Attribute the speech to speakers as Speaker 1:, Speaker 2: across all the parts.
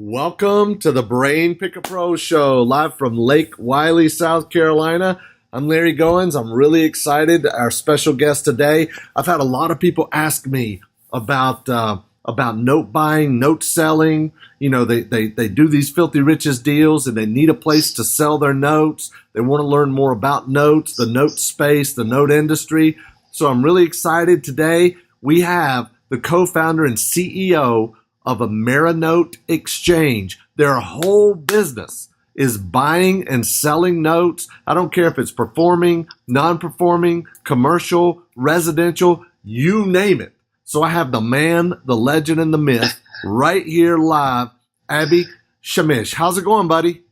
Speaker 1: Welcome to the Brain Pick a Pro Show, live from Lake Wiley, South Carolina. I'm Larry Goins. I'm really excited. Our special guest today. I've had a lot of people ask me about note buying, note selling. You know, they do these filthy riches deals and they need a place to sell their notes. They want to learn more about notes, the note space, the note industry. So I'm really excited. Today we have the co-founder and CEO of Amerinote Xchange. Their whole business is buying and selling notes. I don't care if it's performing, non-performing, commercial, residential, you name it. So I have the man, the legend, and the myth right here live, Abby Shemesh. How's it going, buddy?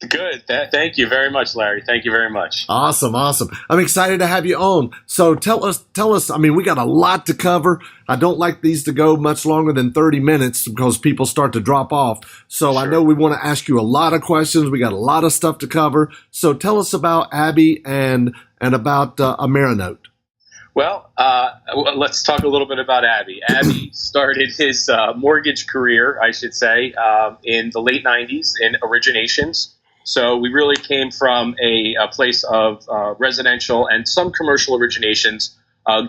Speaker 2: Good. Thank you very much, Larry. Thank you very much.
Speaker 1: Awesome. I'm excited to have you on. So tell us, I mean, we got a lot to cover. I don't like these to go much longer than 30 minutes because people start to drop off. So sure. I know we want to ask you a lot of questions. We got a lot of stuff to cover. So tell us about Abby and about Amerinote.
Speaker 2: Well, let's talk a little bit about Abby. Abby started his mortgage career, I should say, in the late 90s in originations. So we really came from a place of residential and some commercial originations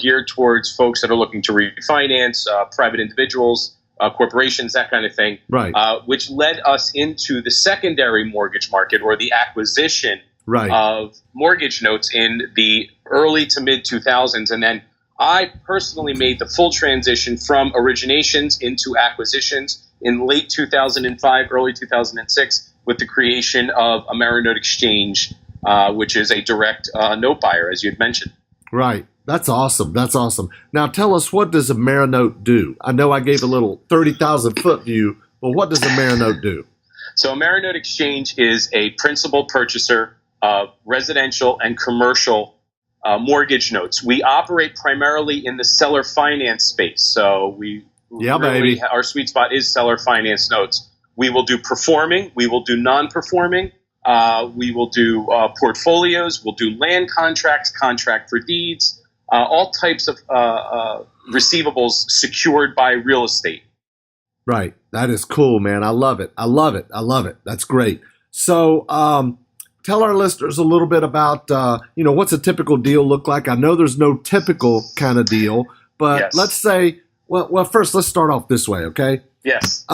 Speaker 2: geared towards folks that are looking to refinance, private individuals, corporations, that kind of thing,
Speaker 1: right.
Speaker 2: Which led us into the secondary mortgage market or the acquisition
Speaker 1: right.
Speaker 2: of mortgage notes in the early to mid 2000s. And then I personally made the full transition from originations into acquisitions in late 2005, early 2006. With the creation of Amerinote Xchange, which is a direct note buyer, as you had mentioned.
Speaker 1: Right. That's awesome. Now tell us, what does Amerinote do? I know I gave a little 30,000 foot view, but what does Amerinote do?
Speaker 2: So Amerinote Xchange is a principal purchaser of residential and commercial mortgage notes. We operate primarily in the seller finance space. So our sweet spot is seller finance notes. We will do performing. We will do non-performing. We will do portfolios. We'll do land contracts, contract for deeds, all types of receivables secured by real estate.
Speaker 1: Right. That is cool, man. I love it. That's great. So tell our listeners a little bit about, what's a typical deal look like? I know there's no typical kind of deal, but yes. Let's say, well, first let's start off this way, okay?
Speaker 2: Yes.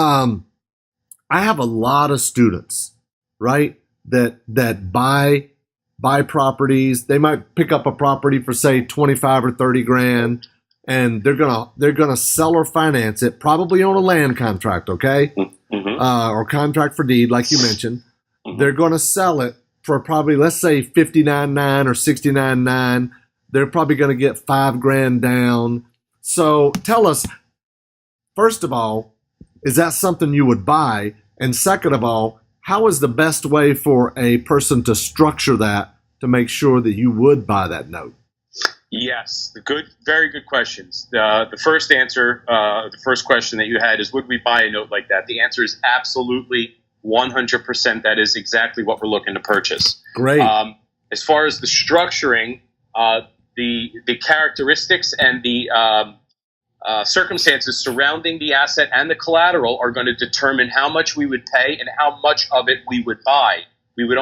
Speaker 1: I have a lot of students, right, that buy properties. They might pick up a property for, say, 25 or 30 grand, and they're gonna sell or finance it, probably on a land contract, okay, or contract for deed, like you mentioned. They're gonna sell it for probably, let's say, 59.9 or 69.9. They're probably gonna get $5,000 down. So tell us, first of all, is that something you would buy? And second of all, how is the best way for a person to structure that to make sure that you would buy that note?
Speaker 2: Yes, very good questions. The first answer, the first question that you had is, would we buy a note like that? The answer is absolutely 100%. That is exactly what we're looking to purchase.
Speaker 1: Great.
Speaker 2: As far as the structuring, the characteristics and the circumstances surrounding the asset and the collateral are going to determine how much we would pay and how much of it we would buy. We would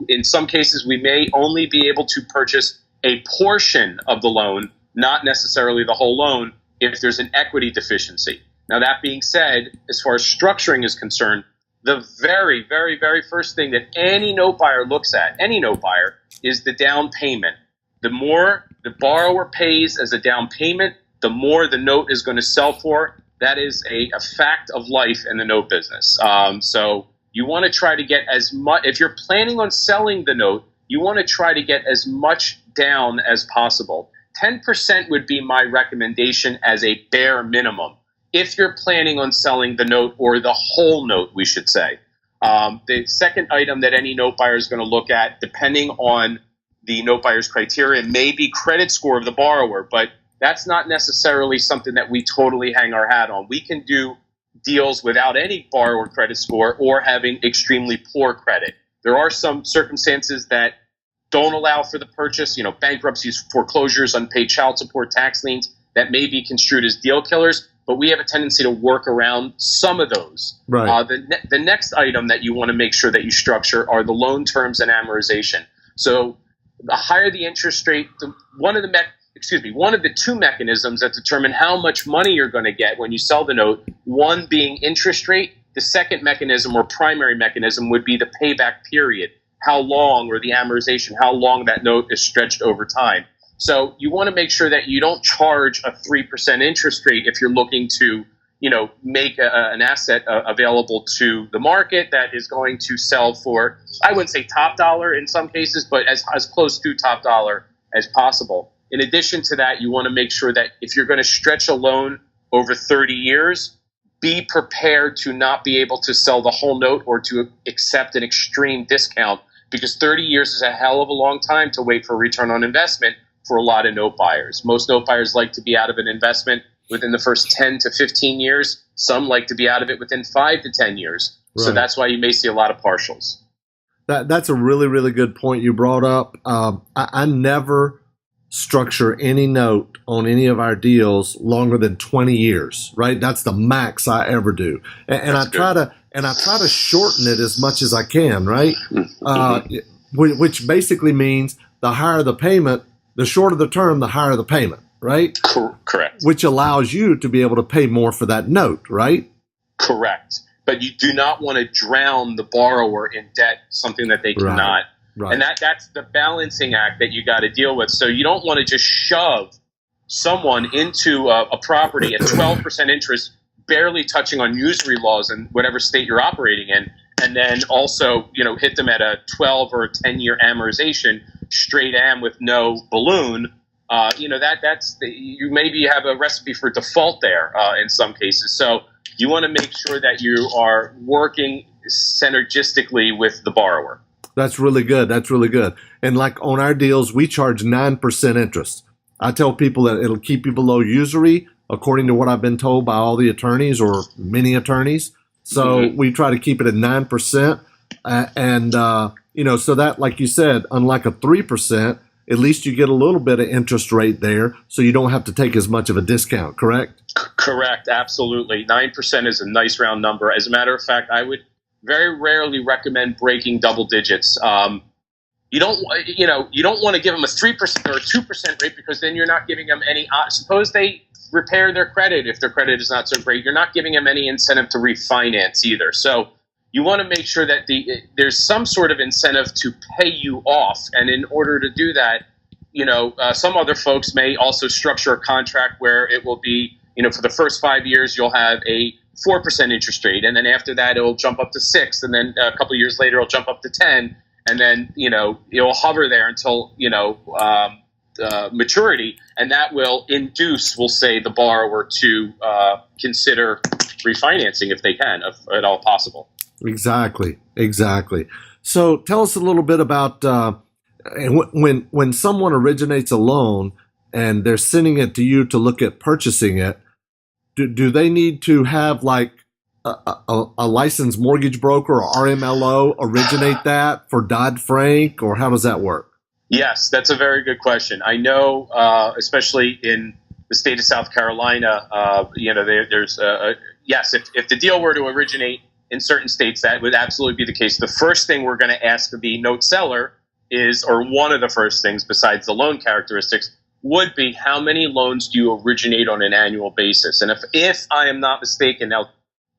Speaker 2: in some cases, we may only be able to purchase a portion of the loan, not necessarily the whole loan, if there's an equity deficiency. Now, that being said, as far as structuring is concerned, the very, very, very first thing that any note buyer looks at, is the down payment. The more the borrower pays as a down payment, the more the note is going to sell for. That is a fact of life in the note business. So you want to try to get as much, if you're planning on selling the note, you want to try to get as much down as possible. 10% would be my recommendation as a bare minimum, if you're planning on selling the note, or the whole note, we should say. The second item that any note buyer is going to look at, depending on the note buyer's criteria, may be credit score of the borrower, but that's not necessarily something that we totally hang our hat on. We can do deals without any borrower credit score or having extremely poor credit. There are some circumstances that don't allow for the purchase, bankruptcies, foreclosures, unpaid child support, tax liens, that may be construed as deal killers. but we have a tendency to work around some of those.
Speaker 1: Right.
Speaker 2: The next item that you want to make sure that you structure are the loan terms and amortization. So the higher the interest rate, one of the two mechanisms that determine how much money you're going to get when you sell the note, one being interest rate. The second mechanism or primary mechanism would be the payback period, how long, or the amortization, how long that note is stretched over time. So you want to make sure that you don't charge a 3% interest rate if you're looking to, make an asset available to the market that is going to sell for, I wouldn't say top dollar in some cases, but as close to top dollar as possible. In addition to that, you want to make sure that if you're going to stretch a loan over 30 years, be prepared to not be able to sell the whole note or to accept an extreme discount, because 30 years is a hell of a long time to wait for a return on investment for a lot of note buyers. Most note buyers like to be out of an investment within the first 10 to 15 years. Some like to be out of it within 5 to 10 years. Right. So that's why you may see a lot of partials.
Speaker 1: That's a really, really good point you brought up. I never structure any note on any of our deals longer than 20 years, right? That's the max I ever do. And I try to shorten it as much as I can, right? Which basically means the higher the payment, the shorter the term, the higher the payment, right?
Speaker 2: Correct.
Speaker 1: Which allows you to be able to pay more for that note, right?
Speaker 2: Correct. But you do not want to drown the borrower in debt, something that they cannot. Right. And that's the balancing act that you got to deal with. So you don't want to just shove someone into a property at 12% interest, barely touching on usury laws in whatever state you're operating in, and then also, hit them at a 12 or 10-year amortization, straight am with no balloon. You maybe have a recipe for default there in some cases. So you want to make sure that you are working synergistically with the borrower.
Speaker 1: That's really good. And like on our deals, we charge 9% interest. I tell people that it'll keep you below usury, according to what I've been told by all the attorneys or many attorneys. So we try to keep it at 9%. So that, like you said, unlike a 3%, at least you get a little bit of interest rate there, so you don't have to take as much of a discount, correct?
Speaker 2: Correct, absolutely. 9% is a nice round number. As a matter of fact, I would very rarely recommend breaking double digits. You don't want to give them a 3% or a 2% rate, because then you're not giving them any. Suppose they repair their credit if their credit is not so great. You're not giving them any incentive to refinance either. So you want to make sure that there's some sort of incentive to pay you off, and in order to do that, some other folks may also structure a contract where it will be, for the first 5 years you'll have a 4% interest rate, and then after that it'll jump up to 6, and then a couple of years later it'll jump up to 10, and then it'll hover there until maturity, and that will induce, we'll say, the borrower to consider refinancing if they can, if at all possible.
Speaker 1: Exactly. So tell us a little bit about when someone originates a loan and they're sending it to you to look at purchasing it. Do they need to have like a licensed mortgage broker or RMLO originate that for Dodd-Frank, or how does that work?
Speaker 2: Yes, that's a very good question. I know, especially in the state of South Carolina, there's yes, if the deal were to originate in certain states, that would absolutely be the case. The first thing we're going to ask of the note seller is, or one of the first things besides the loan characteristics, would be how many loans do you originate on an annual basis? And if I am not mistaken, now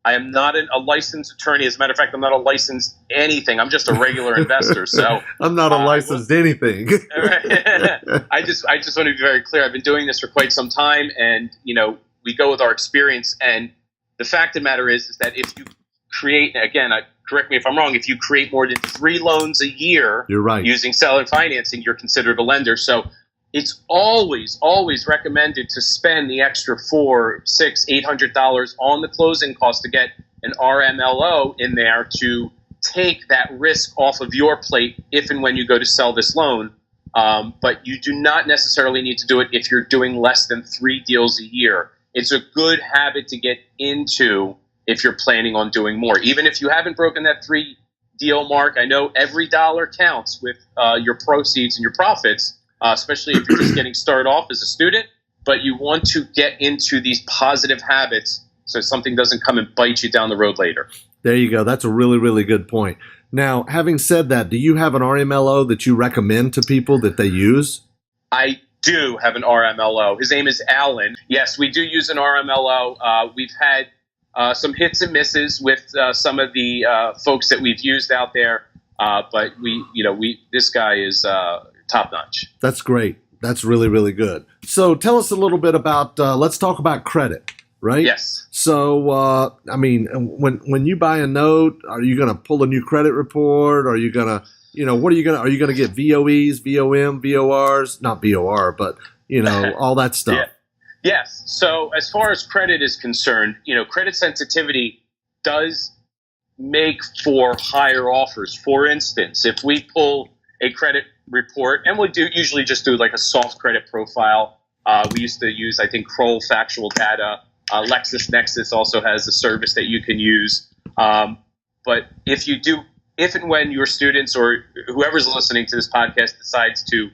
Speaker 2: I am not a licensed attorney. As a matter of fact, I'm not a licensed anything. I'm just a regular investor. So
Speaker 1: I'm not a licensed anything.
Speaker 2: I just want to be very clear. I've been doing this for quite some time, and we go with our experience. And the fact of the matter is that if you create, again, correct me if I'm wrong, if you create more than 3 loans a year,
Speaker 1: you're right,
Speaker 2: using seller financing, you're considered a lender. So it's always recommended to spend the extra $400, $600, $800 on the closing cost to get an RMLO in there to take that risk off of your plate if and when you go to sell this loan. But you do not necessarily need to do it if you're doing less than 3 deals a year. It's a good habit to get into if you're planning on doing more. Even if you haven't broken that 3 deal mark, I know every dollar counts with your proceeds and your profits. Especially if you're just getting started off as a student. but you want to get into these positive habits so something doesn't come and bite you down the road later.
Speaker 1: There you go. That's a really, really good point. Now, having said that, do you have an RMLO that you recommend to people that they use?
Speaker 2: I do have an RMLO. His name is Alan. Yes, we do use an RMLO. We've had some hits and misses with some of the folks that we've used out there, but this guy is top notch.
Speaker 1: That's great. That's really, really good. So tell us a little bit about, let's talk about credit, right?
Speaker 2: Yes.
Speaker 1: So, when you buy a note, are you going to pull a new credit report? Are you going to, are you going to get VOEs, VOM, VORs, not VOR, but, all that stuff.
Speaker 2: Yeah. Yes. So as far as credit is concerned, credit sensitivity does make for higher offers. For instance, if we pull a credit report, and we usually just do like a soft credit profile. We used to use, I think, Kroll factual data. LexisNexis also has a service that you can use. But if and when your students or whoever's listening to this podcast decides to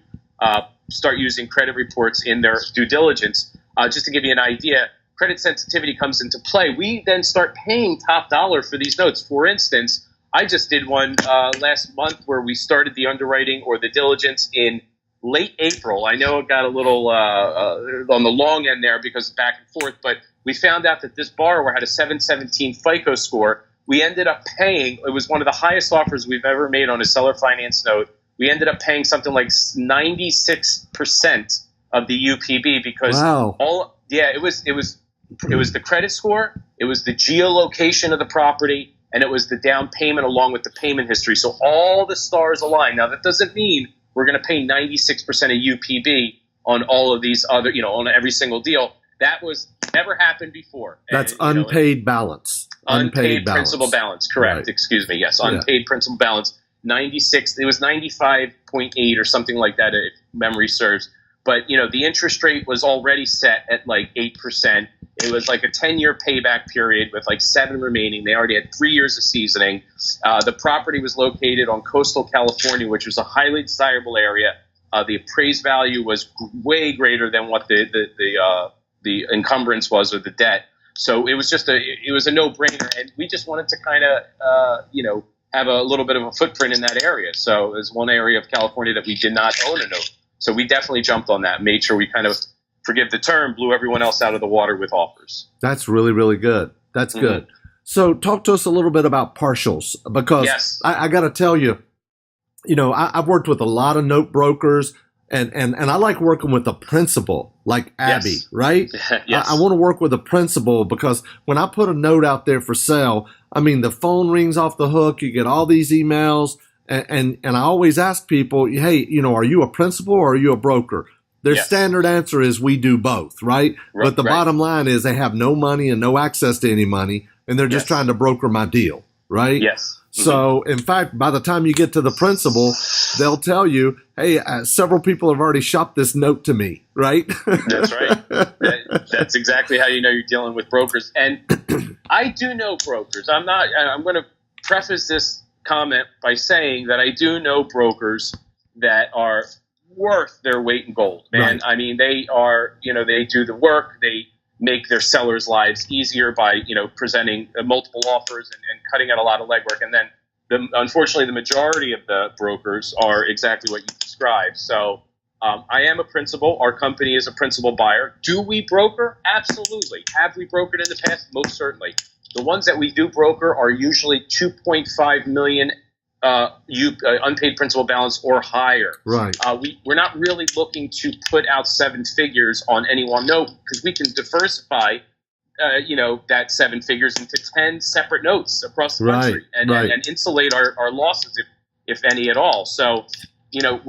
Speaker 2: start using credit reports in their due diligence, just to give you an idea, credit sensitivity comes into play. We then start paying top dollar for these notes. For instance, I just did one last month where we started the underwriting or the diligence in late April. I know it got a little on the long end there because back and forth, but we found out that this borrower had a 717 FICO score. We ended up paying, it was one of the highest offers we've ever made on a seller finance note. We ended up paying something like 96% of the UPB because it was the credit score, it was the geolocation of the property, and it was the down payment along with the payment history. So all the stars align. Now, that doesn't mean we're going to pay 96% of UPB on all of these other, on every single deal. That was never happened before.
Speaker 1: That's unpaid balance.
Speaker 2: Unpaid principal balance. Correct.
Speaker 1: Right.
Speaker 2: Excuse me. Yes. Unpaid principal balance. 96. It was 95.8 or something like that, if memory serves. But, the interest rate was already set at like 8%. It was like a 10-year payback period with like 7 remaining. They already had 3 years of seasoning. The property was located on coastal California, which was a highly desirable area. The appraised value was way greater than what the encumbrance was or the debt. So it was just a no-brainer. And we just wanted to kind of, have a little bit of a footprint in that area. So there's one area of California that we did not own a note. So we definitely jumped on that, made sure we kind of, forgive the term, blew everyone else out of the water with offers.
Speaker 1: That's really, really good. That's good. So talk to us a little bit about partials, because I got to tell you, I've worked with a lot of note brokers, and I like working with a principal like Abby, right?
Speaker 2: Yes.
Speaker 1: I want to work with a principal because when I put a note out there for sale, the phone rings off the hook. You get all these emails. And I always ask people, hey, are you a principal or are you a broker? Their standard answer is we do both, right? But the bottom line is they have no money and no access to any money, and they're just trying to broker my deal, right?
Speaker 2: Yes.
Speaker 1: So, in fact, by the time you get to the principal, they'll tell you, hey, several people have already shopped this note to me, right?
Speaker 2: That's right. That's exactly how you know you're dealing with brokers. And I do know brokers. I'm going to preface this comment by saying that I do know brokers that are worth their weight in gold, man.
Speaker 1: Right.
Speaker 2: They are, they do the work. They make their sellers' lives easier by, presenting multiple offers and cutting out a lot of legwork. And then, unfortunately, the majority of the brokers are exactly what you described. So I am a principal. Our company is a principal buyer. Do we broker? Absolutely. Have we brokered in the past? Most certainly. The ones that we do broker are usually 2.5 million unpaid principal balance or higher.
Speaker 1: Right.
Speaker 2: We're not really looking to put out 7 figures on any one note because we can diversify, that 7 figures into 10 separate notes across the country and insulate our losses if any at all. So, we don't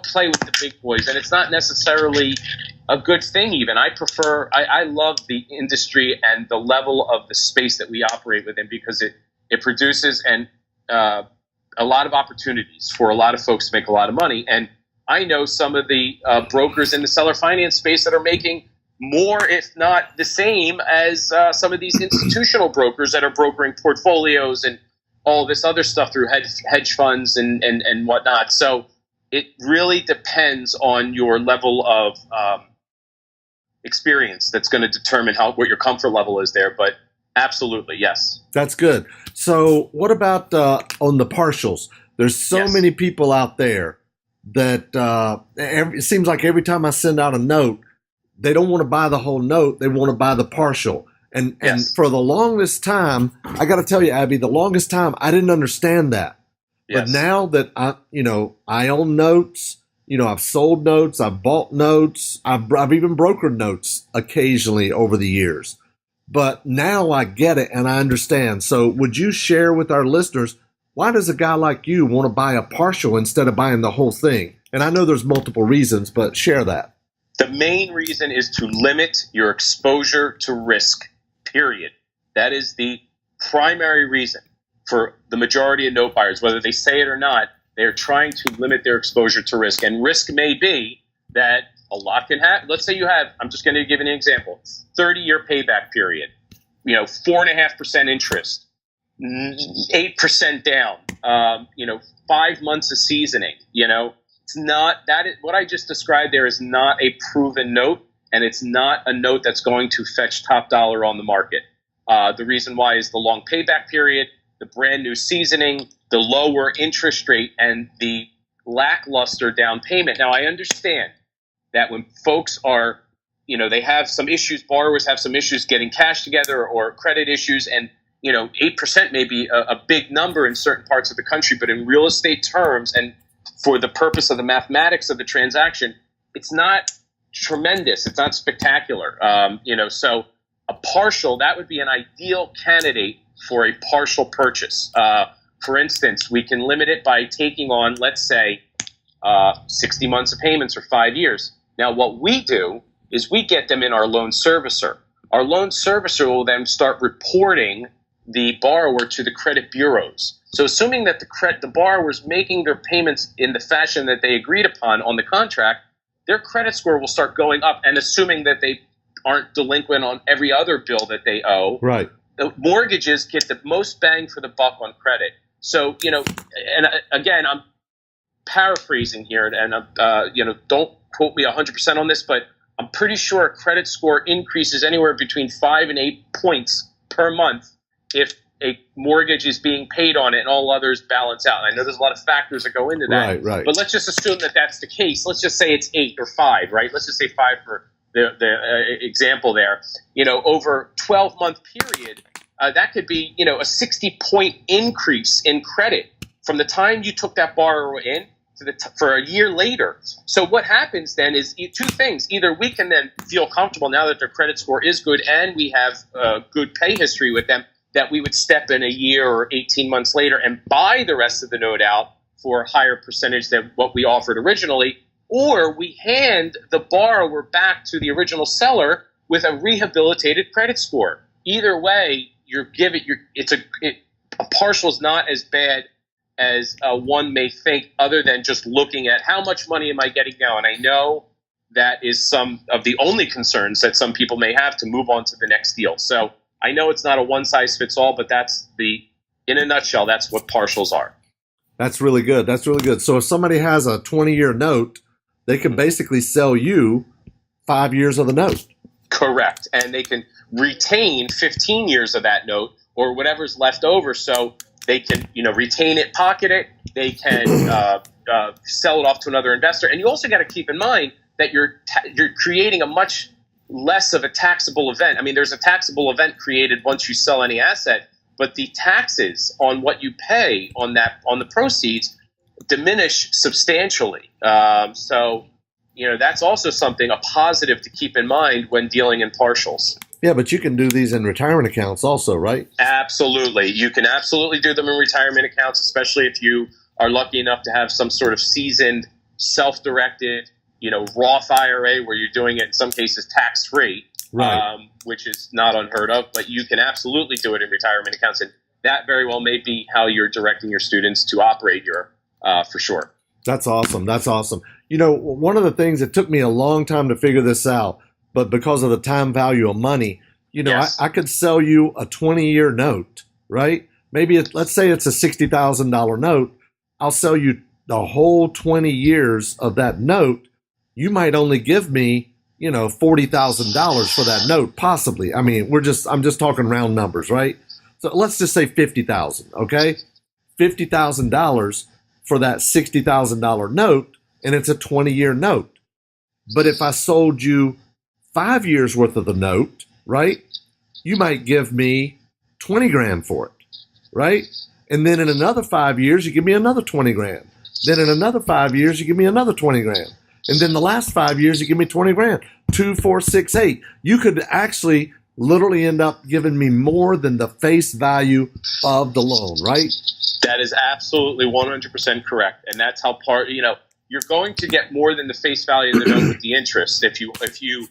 Speaker 2: play with the big boys, and it's not necessarily a good thing even. I love the industry and the level of the space that we operate within because it produces a lot of opportunities for a lot of folks to make a lot of money. And I know some of the brokers in the seller finance space that are making more, if not the same, as some of these institutional brokers that are brokering portfolios and all this other stuff through hedge funds and whatnot. So it really depends on your level of experience. That's going to determine what your comfort level is there. But absolutely, yes.
Speaker 1: That's good. So what about on the partials? There's so many people out there that it seems like every time I send out a note, they don't want to buy the whole note. They want to buy the partial. And for the longest time, I got to tell you, Abby, the longest time I didn't understand that. But now that I own notes, I've sold notes, I've bought notes, I've even brokered notes occasionally over the years. But now I get it and I understand. So would you share with our listeners, why does a guy like you want to buy a partial instead of buying the whole thing? And I know there's multiple reasons, but share that.
Speaker 2: The main reason is to limit your exposure to risk, period. That is the primary reason for the majority of note buyers, whether they say it or not. They're trying to limit their exposure to risk. And risk may be that a lot can happen. Let's say you have, I'm just going to give an example, 30-year payback period, 4.5% interest, 8% down, 5 months of seasoning. It's not that. What I just described there is not a proven note, and it's not a note that's going to fetch top dollar on the market. The reason why is the long payback period, the brand new seasoning, the lower interest rate, and the lackluster down payment. Now, I understand that when folks are, they have some issues, borrowers have some issues getting cash together or credit issues, and 8% may be a big number in certain parts of the country, but in real estate terms and for the purpose of the mathematics of the transaction, it's not tremendous. It's not spectacular. So a partial, that would be an ideal candidate for a partial purchase. For instance, we can limit it by taking on, let's say, 60 months of payments or 5 years. Now, what we do is we get them in our loan servicer. Our loan servicer will then start reporting the borrower to the credit bureaus. So assuming that the borrower's making their payments in the fashion that they agreed upon on the contract, their credit score will start going up. And assuming that they aren't delinquent on every other bill that they owe,
Speaker 1: right,
Speaker 2: the mortgages get the most bang for the buck on credit. So, and again, I'm paraphrasing here, and don't quote me 100% on this, but I'm pretty sure a credit score increases anywhere between 5 and 8 points per month if a mortgage is being paid on it and all others balance out. And I know there's a lot of factors that go into that,
Speaker 1: right.
Speaker 2: But let's just assume that that's the case. Let's just say it's 8 or 5, right? Let's just say 5 for the example there. Over 12-month period, that could be, a 60-point increase in credit from the time you took that borrower in for a year later. So what happens then is two things. Either we can then feel comfortable now that their credit score is good and we have a good pay history with them, that we would step in a year or 18 months later and buy the rest of the note out for a higher percentage than what we offered originally, or we hand the borrower back to the original seller with a rehabilitated credit score. Either way, a partial is not as bad as one may think, other than just looking at how much money am I getting now. And I know that is some of the only concerns that some people may have to move on to the next deal. So I know it's not a one-size-fits-all, but in a nutshell, that's what partials are.
Speaker 1: That's really good. So if somebody has a 20-year note, they can basically sell you 5 years of the note.
Speaker 2: Correct. And they can retain 15 years of that note or whatever's left over. So they can, retain it, pocket it. They can sell it off to another investor. And you also got to keep in mind that you're creating a much less of a taxable event. I mean, there's a taxable event created once you sell any asset, but the taxes on what you pay on the proceeds diminish substantially. So that's also something, a positive to keep in mind when dealing in partials.
Speaker 1: Yeah, but you can do these in retirement accounts also, right?
Speaker 2: Absolutely. You can absolutely do them in retirement accounts, especially if you are lucky enough to have some sort of seasoned, self-directed, Roth IRA where you're doing it in some cases tax-free,
Speaker 1: right.
Speaker 2: Which is not unheard of, but you can absolutely do it in retirement accounts. And that very well may be how you're directing your students to operate for sure.
Speaker 1: That's awesome. One of the things that took me a long time to figure this out, but because of the time value of money,
Speaker 2: Yes.
Speaker 1: I could sell you a 20-year note, right? Maybe let's say it's a $60,000 note. I'll sell you the whole 20 years of that note, you might only give me, $40,000 for that note, possibly. I mean, I'm just talking round numbers, right? So let's just say 50,000, okay? $50,000 for that $60,000 note, and it's a 20-year note. But if I sold you 5 years worth of the note, right? You might give me 20 grand for it, right? And then in another 5 years, you give me another 20 grand. Then in another 5 years, you give me another 20 grand. And then the last 5 years, you give me 20 grand. 2, 4, 6, 8. You could actually literally end up giving me more than the face value of the loan, right?
Speaker 2: That is absolutely 100% correct. And that's how you're going to get more than the face value of the note with the interest. If you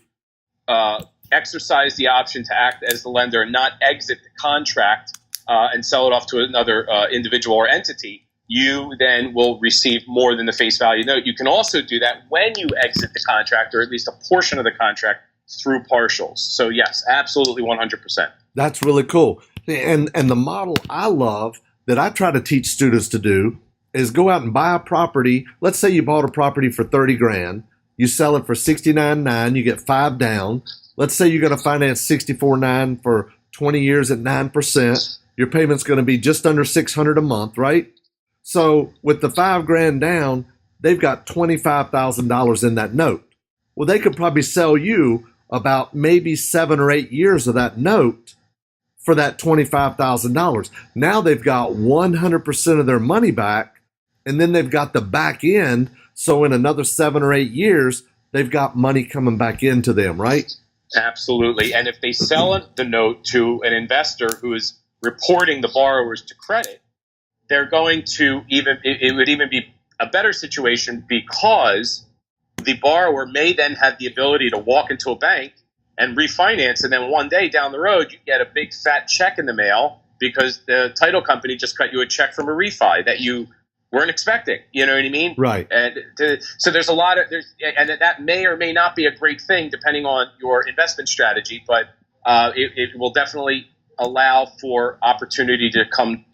Speaker 2: exercise the option to act as the lender and not exit the contract and sell it off to another individual or entity, you then will receive more than the face value note. You can also do that when you exit the contract, or at least a portion of the contract, through partials. So yes, absolutely 100%.
Speaker 1: That's really cool. And the model I love that I try to teach students to do is go out and buy a property. Let's say you bought a property for 30 grand. You sell it for 69.9, you get 5 down. Let's say you're going to finance 64.9 for 20 years at 9%. Your payment's going to be just under $600 a month, right? So with the 5 grand down, they've got $25,000 in that note. Well, they could probably sell you about maybe 7 or 8 years of that note for that $25,000. Now they've got 100% of their money back, and then they've got the back end. So in another 7 or 8 years, they've got money coming back into them, right?
Speaker 2: Absolutely. And if they sell the note to an investor who is reporting the borrowers to credit, they're going to it would even be a better situation, because the borrower may then have the ability to walk into a bank and refinance, and then one day down the road, you get a big fat check in the mail because the title company just cut you a check from a refi that you weren't expecting. You know what I mean?
Speaker 1: Right.
Speaker 2: And so there's a lot of and that may or may not be a great thing depending on your investment strategy, but it will definitely allow for opportunity to come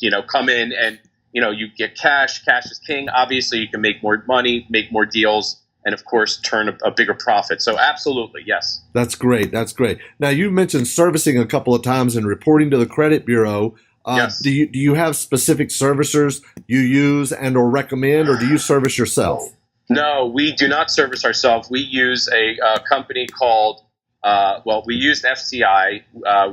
Speaker 2: in, and you get cash. Cash is king. Obviously, you can make more money, make more deals, and of course turn a bigger profit. So absolutely, yes. That's
Speaker 1: great. Now, you mentioned servicing a couple of times and reporting to the credit bureau.
Speaker 2: Yes.
Speaker 1: Do you have specific servicers you use and or recommend, or do you service yourself?
Speaker 2: No, we do not service ourselves. We use a company called we used FCI.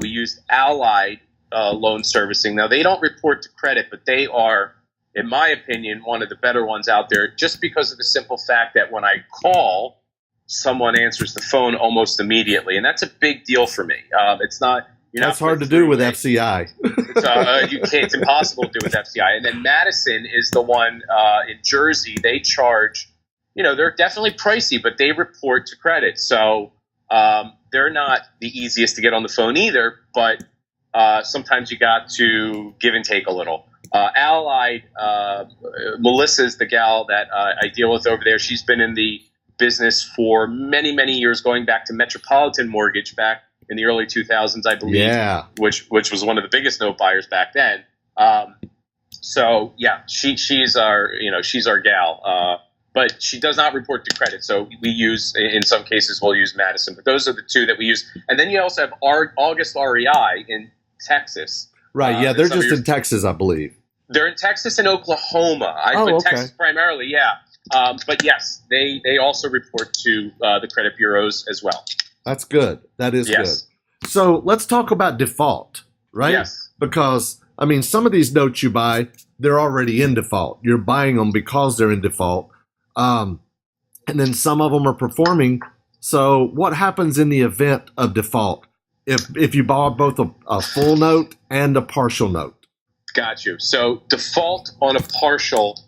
Speaker 2: We used Allied Loan Servicing. Now, they don't report to credit, but they are, in my opinion, one of the better ones out there, just because of the simple fact that when I call, someone answers the phone almost immediately. And that's a big deal for me. It's not.
Speaker 1: That's hard to do with FCI.
Speaker 2: It's impossible to do with FCI. And then Madison is the one in Jersey. They charge, they're definitely pricey, but they report to credit. So they're not the easiest to get on the phone either, but sometimes you got to give and take a little. Allied, Melissa's the gal that I deal with over there. She's been in the business for many, many years, going back to Metropolitan Mortgage back in the early 2000s, I believe, which was one of the biggest note buyers back then. So yeah, she's our gal, but she does not report to credit. So we use, in some cases, we'll use Madison, but those are the two that we use. And then you also have August REI in Texas.
Speaker 1: Right. Yeah. They're just in Texas, I believe.
Speaker 2: They're in Texas and Oklahoma.
Speaker 1: Okay.
Speaker 2: Texas primarily. Yeah. But yes, they also report to the credit bureaus as well.
Speaker 1: That's good. That is good. So let's talk about default, right?
Speaker 2: Yes.
Speaker 1: Because, some of these notes you buy, they're already in default. You're buying them because they're in default. And then some of them are performing. So what happens in the event of default if you buy both a full note and a partial note?
Speaker 2: Got you. So default on a partial,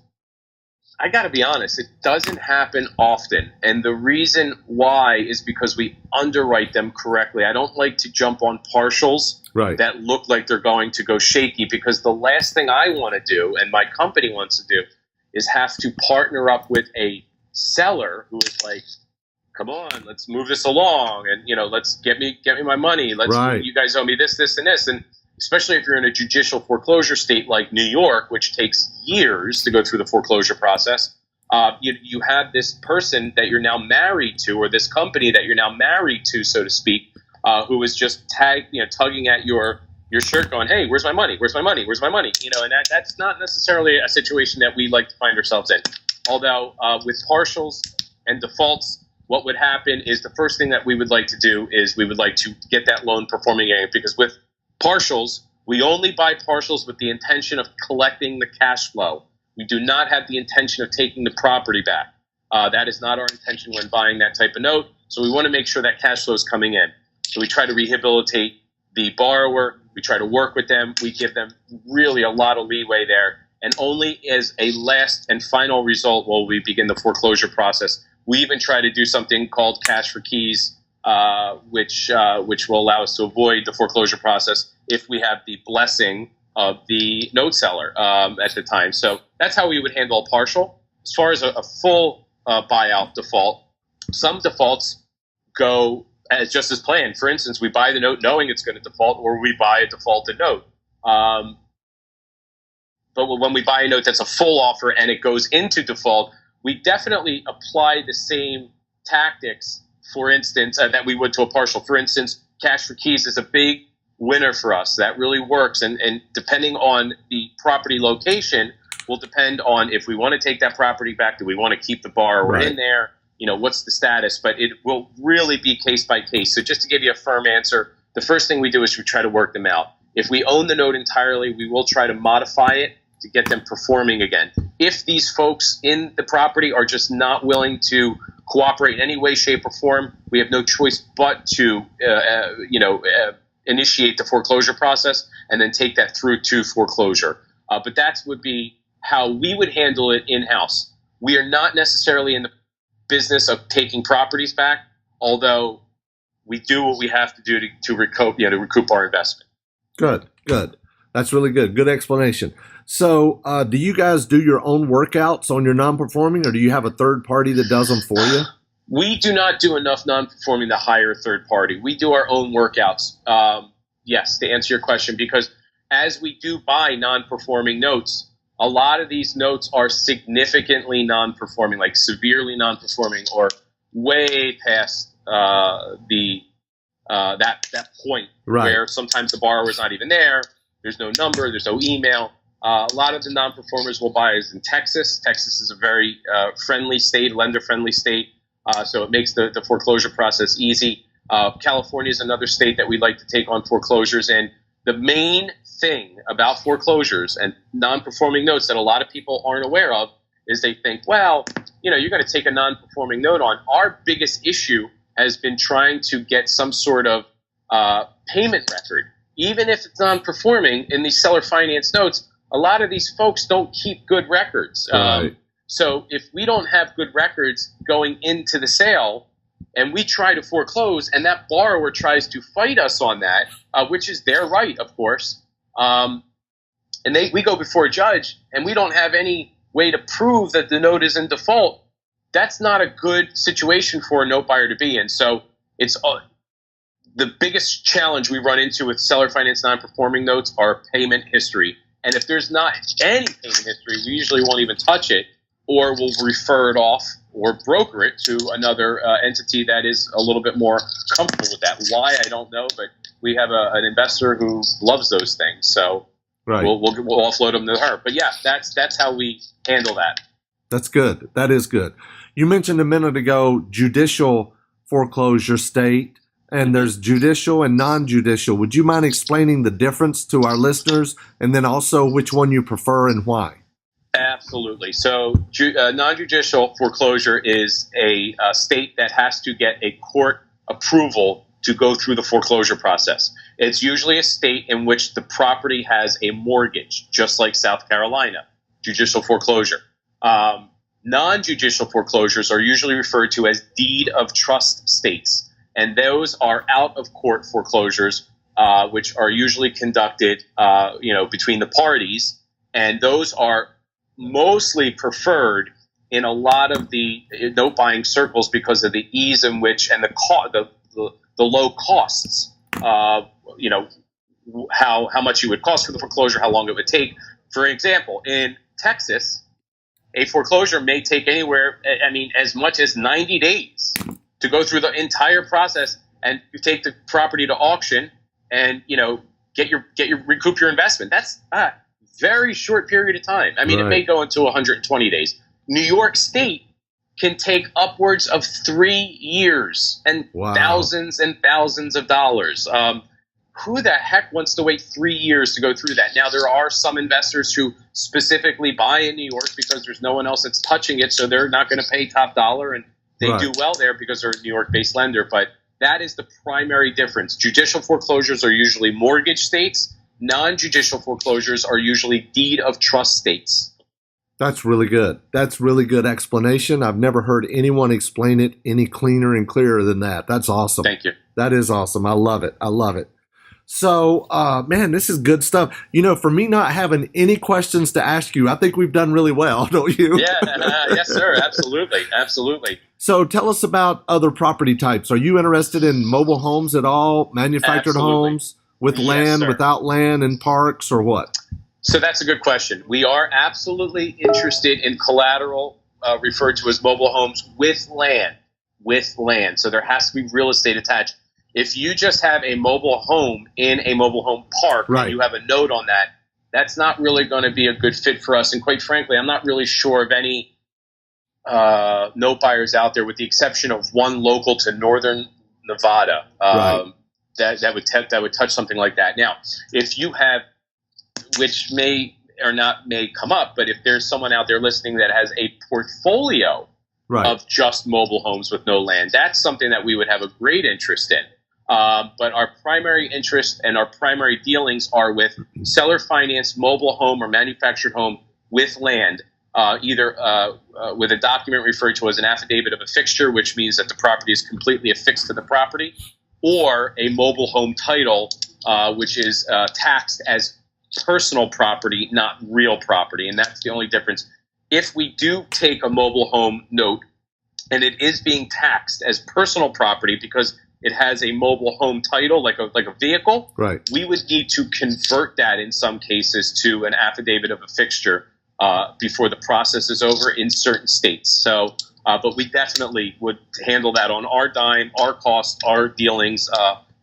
Speaker 2: I got to be honest, it doesn't happen often. And the reason why is because we underwrite them correctly. I don't like to jump on partials that look like they're going to go shaky, because the last thing I want to do, and my company wants to do, is have to partner up with a seller who is like, come on, let's move this along. And, let's get me my money. You guys owe me this, this, and this. And especially if you're in a judicial foreclosure state like New York, which takes years to go through the foreclosure process. You have this person that you're now married to, or this company that you're now married to, so to speak, who is just tugging at your shirt, going, "Hey, where's my money? Where's my money? Where's my money?" And that's not necessarily a situation that we like to find ourselves in. Although with partials and defaults, what would happen is the first thing that we would like to do is we would like to get that loan performing again, because with partials, we only buy partials with the intention of collecting the cash flow. We do not have the intention of taking the property back. That is not our intention when buying that type of note. So we want to make sure that cash flow is coming in. So we try to rehabilitate the borrower. We try to work with them. We give them really a lot of leeway there. And only as a last and final result will we begin the foreclosure process. We even try to do something called cash for keys, which will allow us to avoid the foreclosure process if we have the blessing of the note seller at the time. So that's how we would handle a partial. As far as a full buyout default, some defaults go as just as planned. For instance, we buy the note knowing it's going to default, or we buy a defaulted note. But when we buy a note that's a full offer and it goes into default, we definitely apply the same tactics, for instance, that we would to a partial. For instance, cash for keys is a big winner for us. That really works. And depending on the property location will depend on if we want to take that property back, do we want to keep the borrower in there? What's the status? But it will really be case by case. So just to give you a firm answer, the first thing we do is we try to work them out. If we own the note entirely, we will try to modify it to get them performing again. If these folks in the property are just not willing to cooperate in any way, shape, or form, we have no choice but to, initiate the foreclosure process and then take that through to foreclosure. But that would be how we would handle it in-house. We are not necessarily in the business of taking properties back, although we do what we have to do to recoup our investment.
Speaker 1: Good. That's really good. Good explanation. So do you guys do your own workouts on your non-performing, or do you have a third party that does them for you?
Speaker 2: We do not do enough non-performing to hire a third party. We do our own workouts. Yes, to answer your question, because as we do buy non-performing notes, a lot of these notes are significantly non-performing, like severely non-performing, or way past that point where sometimes the borrower is not even there. There's no number. There's no email. A lot of the non-performers we'll buy is in Texas. Texas is a very friendly state, lender-friendly state, so it makes the foreclosure process easy. California is another state that we like to take on foreclosures in. The main thing about foreclosures and non-performing notes that a lot of people aren't aware of is they think, well, you're going to take a non-performing note on. Our biggest issue has been trying to get some sort of payment record. Even if it's non-performing in these seller finance notes, a lot of these folks don't keep good records.
Speaker 1: Right.
Speaker 2: So if we don't have good records going into the sale and we try to foreclose and that borrower tries to fight us on that, which is their right, of course, and we go before a judge and we don't have any way to prove that the note is in default, that's not a good situation for a note buyer to be in. So it's the biggest challenge we run into with seller finance non-performing notes are payment history. And if there's not any payment history, we usually won't even touch it, or we'll refer it off or broker it to another entity that is a little bit more comfortable with that. Why, I don't know, but we have an investor who loves those things. So we'll offload them to her. But yeah, that's how we handle that.
Speaker 1: That's good. That is good. You mentioned a minute ago judicial foreclosure state, and there's judicial and non-judicial. Would you mind explaining the difference to our listeners, and then also which one you prefer and why?
Speaker 2: Absolutely. So non-judicial foreclosure is a state that has to get a court approval to go through the foreclosure process. It's usually a state in which the property has a mortgage, just like South Carolina, judicial foreclosure. Non-judicial foreclosures are usually referred to as deed of trust states. And those are out-of-court foreclosures, which are usually conducted, between the parties. And those are mostly preferred in a lot of the note-buying circles because of the ease in which and the low costs, how much it would cost for the foreclosure, how long it would take. For example, in Texas, a foreclosure may take anywhere, as much as 90 days to go through the entire process, and you take the property to auction and, recoup your investment. That's a very short period of time. It may go into 120 days. New York State can take upwards of 3 years and thousands of dollars. Who the heck wants to wait 3 years to go through that? Now, there are some investors who specifically buy in New York because there's no one else that's touching it, so they're not going to pay top dollar, and they do well there because they're a New York-based lender. But that is the primary difference. Judicial foreclosures are usually mortgage states. Non-judicial foreclosures are usually deed of trust states.
Speaker 1: That's really good. That's really good explanation. I've never heard anyone explain it any cleaner and clearer than that. That's awesome.
Speaker 2: Thank you.
Speaker 1: That is awesome. I love it. I love it. So, man, this is good stuff. For me not having any questions to ask you, I think we've done really well, don't you?
Speaker 2: Yeah, yes, sir. Absolutely. Absolutely.
Speaker 1: So tell us about other property types. Are you interested in mobile homes at all? Manufactured homes with land, without land, and parks, or what?
Speaker 2: So that's a good question. We are absolutely interested in collateral referred to as mobile homes with land. So there has to be real estate attached. If you just have a mobile home in a mobile home park and you have a note on that, that's not really going to be a good fit for us. And quite frankly, I'm not really sure of any note buyers out there, with the exception of one local to northern Nevada, that would touch something like that. Now, if you have, which may come up, but if there's someone out there listening that has a portfolio of just mobile homes with no land, that's something that we would have a great interest in. But our primary interest and our primary dealings are with seller finance mobile home or manufactured home with land, either with a document referred to as an affidavit of a fixture, which means that the property is completely affixed to the property, or a mobile home title, which is taxed as personal property, not real property. And that's the only difference. If we do take a mobile home note and it is being taxed as personal property because it has a mobile home title, like a vehicle, we would need to convert that in some cases to an affidavit of a fixture before the process is over in certain states. So, but we definitely would handle that on our dime, our cost, our dealings.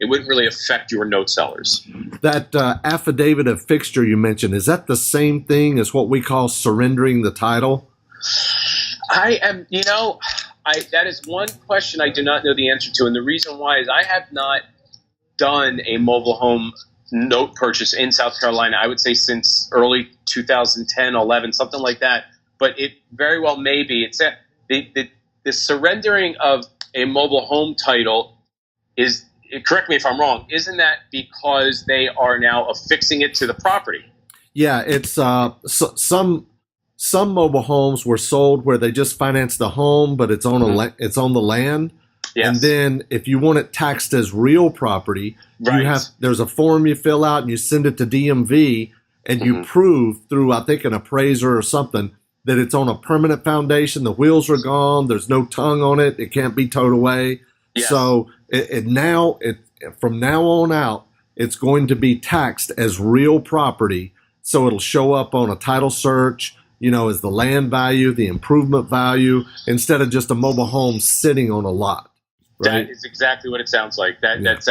Speaker 2: It wouldn't really affect your note sellers.
Speaker 1: That affidavit of fixture you mentioned, is that the same thing as what we call surrendering the title?
Speaker 2: That is one question I do not know the answer to. And the reason why is I have not done a mobile home note purchase in South Carolina, I would say since early 2010, 11, something like that. But it very well may be. It's the surrendering of a mobile home title is, correct me if I'm wrong, isn't that because they are now affixing it to the property?
Speaker 1: Yeah, it's some mobile homes were sold where they just financed the home, but it's on it's on the land. Yes. And then if you want it taxed as real property, there's a form you fill out and you send it to DMV, and you prove through, I think, an appraiser or something, that it's on a permanent foundation. The wheels are gone. There's no tongue on it. It can't be towed away. Yes. So from now on out, it's going to be taxed as real property. So it'll show up on a title search, as the land value, the improvement value, instead of just a mobile home sitting on a lot. Right?
Speaker 2: That is exactly what it sounds like. That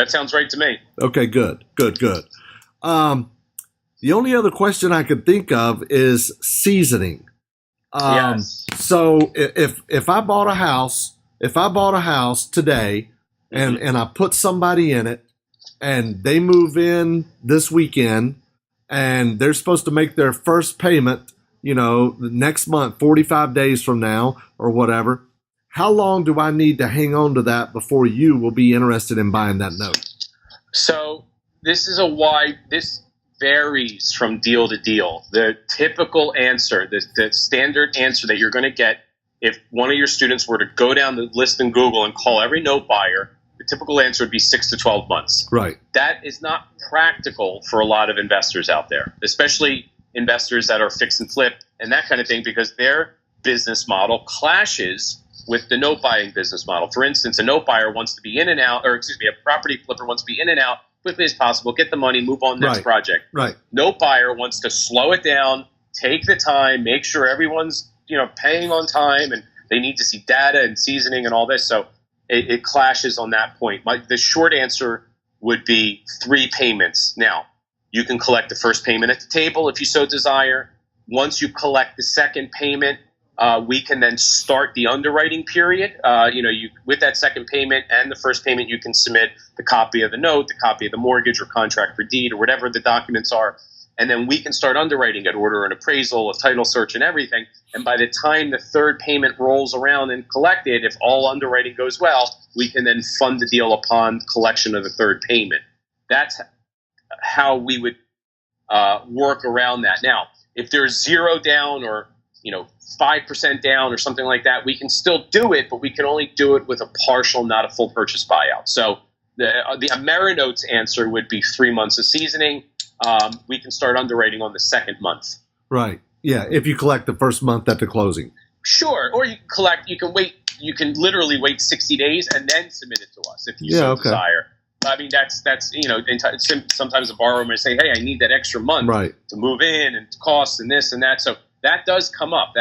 Speaker 2: sounds right to me.
Speaker 1: Okay, good. The only other question I could think of is seasoning.
Speaker 2: Yes.
Speaker 1: So if I bought a house today and I put somebody in it and they move in this weekend and they're supposed to make their first payment, next month, 45 days from now or whatever, how long do I need to hang on to that before you will be interested in buying that note?
Speaker 2: So this varies from deal to deal. The typical answer, the standard answer that you're going to get if one of your students were to go down the list in Google and call every note buyer, the typical answer would be 6 to 12 months.
Speaker 1: Right.
Speaker 2: That is not practical for a lot of investors out there, especially investors that are fix and flip and that kind of thing, because their business model clashes with the note buying business model. For instance, a note buyer wants to be in and out, a property flipper wants to be in and out quickly as possible, get the money, move on to the next project.
Speaker 1: Right.
Speaker 2: No buyer wants to slow it down, take the time, make sure everyone's paying on time, and they need to see data and seasoning and all this. So it clashes on that point. The short answer would be 3 payments. Now, you can collect the first payment at the table if you so desire. Once you collect the second payment, we can then start the underwriting period. With that second payment and the first payment, you can submit the copy of the note, the copy of the mortgage or contract for deed or whatever the documents are. And then we can start underwriting it, order an appraisal, a title search, and everything. And by the time the third payment rolls around and collected, if all underwriting goes well, we can then fund the deal upon collection of the third payment. That's how we would work around that. Now, if there's 0 down or 5% down or something like that, we can still do it, but we can only do it with a partial, not a full purchase buyout. So the Amerinote's answer would be 3 months of seasoning. We can start underwriting on the second month.
Speaker 1: Right. Yeah. If you collect the first month at the closing.
Speaker 2: Sure. Or you can literally wait 60 days and then submit it to us if you desire. I mean, that's sometimes a borrower may say, hey, I need that extra month to move in and costs and this and that. So that does come up.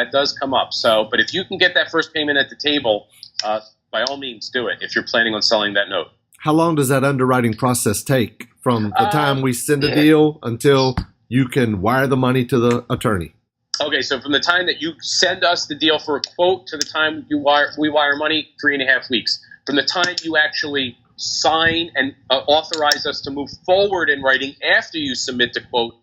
Speaker 2: So, but if you can get that first payment at the table, by all means do it if you're planning on selling that note.
Speaker 1: How long does that underwriting process take from the time we send a deal until you can wire the money to the attorney?
Speaker 2: Okay, so from the time that you send us the deal for a quote to the time we wire money, 3.5 weeks. From the time you actually sign and authorize us to move forward in writing after you submit the quote,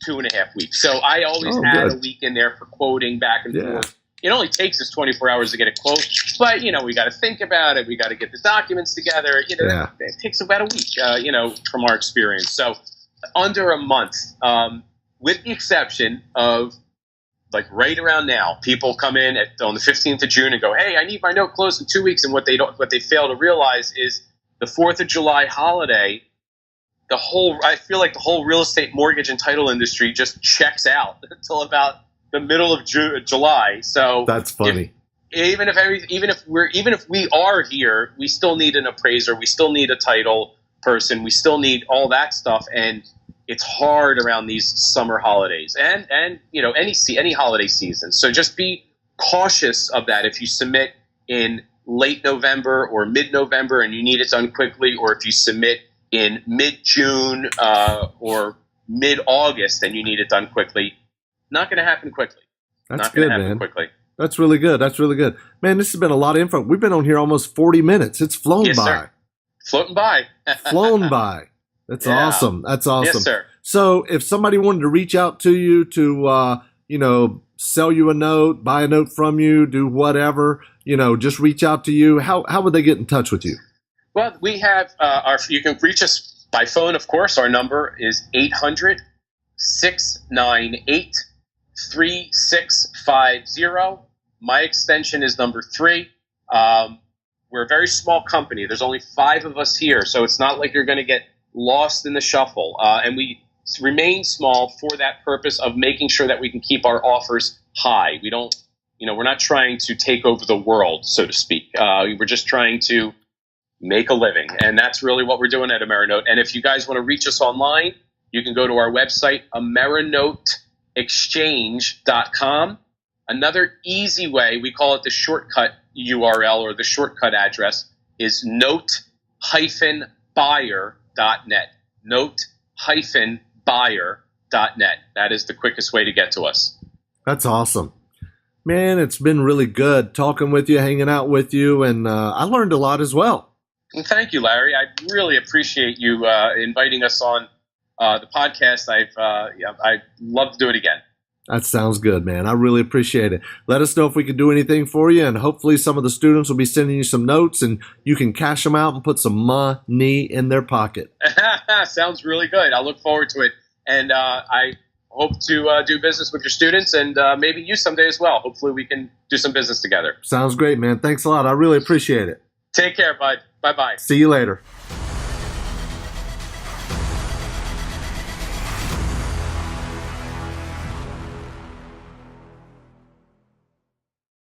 Speaker 2: 2.5 weeks. So I always add a week in there for quoting back and forth. It only takes us 24 hours to get a quote, but we got to think about it. We got to get the documents together. It takes about a week. From our experience. So under a month, with the exception of like right around now, people come in on the 15th of June and go, "Hey, I need my note closed in 2 weeks." And what they fail to realize is the 4th of July holiday. I feel like the whole real estate mortgage and title industry just checks out until about the middle of July. So
Speaker 1: that's funny.
Speaker 2: Even if we are here, we still need an appraiser. We still need a title person. We still need all that stuff, and it's hard around these summer holidays and any holiday season. So just be cautious of that. If you submit in late November or mid-November and you need it done quickly, or if you submit in mid-June or mid-August and you need it done quickly, not going to happen quickly.
Speaker 1: That's good, man. That's really good. Man, this has been a lot of info. We've been on here almost 40 minutes. It's flown by.
Speaker 2: Sir. Floating by.
Speaker 1: Flown by. That's awesome.
Speaker 2: Yes, sir.
Speaker 1: So if somebody wanted to reach out to you to, sell you a note, buy a note from you, do whatever, just reach out to you, how would they get in touch with you?
Speaker 2: Well, we have you can reach us by phone, of course. Our number is 800-698-3650. My extension is number 3. We're a very small company. There's only 5 of us here, so it's not like you're going to get lost in the shuffle. And we remain small for that purpose of making sure that we can keep our offers high. We don't, we're not trying to take over the world, so to speak. We're just trying to make a living, and that's really what we're doing at Amerinote. And if you guys want to reach us online, you can go to our website, Amerinote Xchange.com. Another easy way, we call it the shortcut URL or the shortcut address, is note-buyer.net. Note-buyer.net. That is the quickest way to get to us.
Speaker 1: That's awesome. Man, it's been really good talking with you, hanging out with you, and I learned a lot as well.
Speaker 2: Well, thank you, Larry. I really appreciate you inviting us on the podcast. I'd love to do it again.
Speaker 1: That sounds good, man. I really appreciate it. Let us know if we can do anything for you, and hopefully some of the students will be sending you some notes, and you can cash them out and put some money in their pocket.
Speaker 2: Sounds really good. I look forward to it, and I hope to do business with your students and maybe you someday as well. Hopefully we can do some business together.
Speaker 1: Sounds great, man. Thanks a lot. I really appreciate it.
Speaker 2: Take care, bud. Bye-bye.
Speaker 1: See you later.